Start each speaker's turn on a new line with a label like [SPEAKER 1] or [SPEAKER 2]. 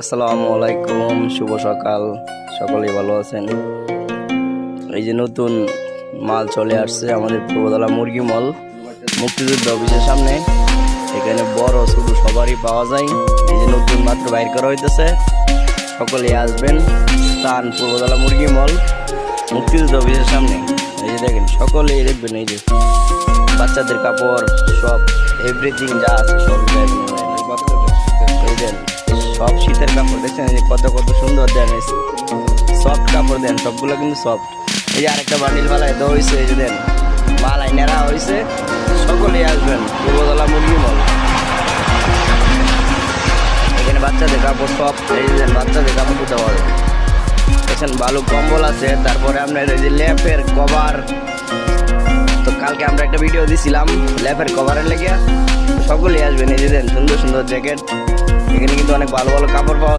[SPEAKER 1] আসসালামু আলাইকুম, শুভ সকাল। সকলেই ভালো আছেন? এই যে নতুন মাল চলে আসছে আমাদের পূর্বতলা মুরগি মল, মুক্তিযুদ্ধ অফিসের সামনে। এখানে বড় ছোট সবারই পাওয়া যায়। এই যে নতুন মাত্র বাইর করা হইতেছে, সকলেই আসবেন। স্থান পূর্বতলা মুরগি মল, মুক্তিযুদ্ধ অফিসের সামনে। এই যে দেখেন, সকলেই দেখবেন। এই যে বাচ্চাদের কাপড় সব এভরিথিং যা আছে সব সব শীতের কাপড় দেখছেন, এই যে কত কত সুন্দর দেন, সফট কাপড় দেন, সবগুলো কিন্তু সফট। এই যে আরেকটা বান্ডিল মালাই দেওয়া হয়েছে, এই যে দেন মালাই নেড়া হয়েছে। সকলেই আসবেন পূর্বতলা মুরগি মল। এখানে বাচ্চাদের কাপড় সব, এই যে বাচ্চাদের কাপড় দেওয়া হবে। দেখছেন ভালো কম্বল আছে। তারপরে আপনার এই যে ল্যাপের কভার, তো কালকে আমরা একটা ভিডিও দিছিলাম ল্যাপের কভারের লেগে। সকলেই আসবেন। এই যে দেন সুন্দর সুন্দর জ্যাকেট, এখানে কিন্তু অনেক ভালো ভালো কাপড় পাওয়া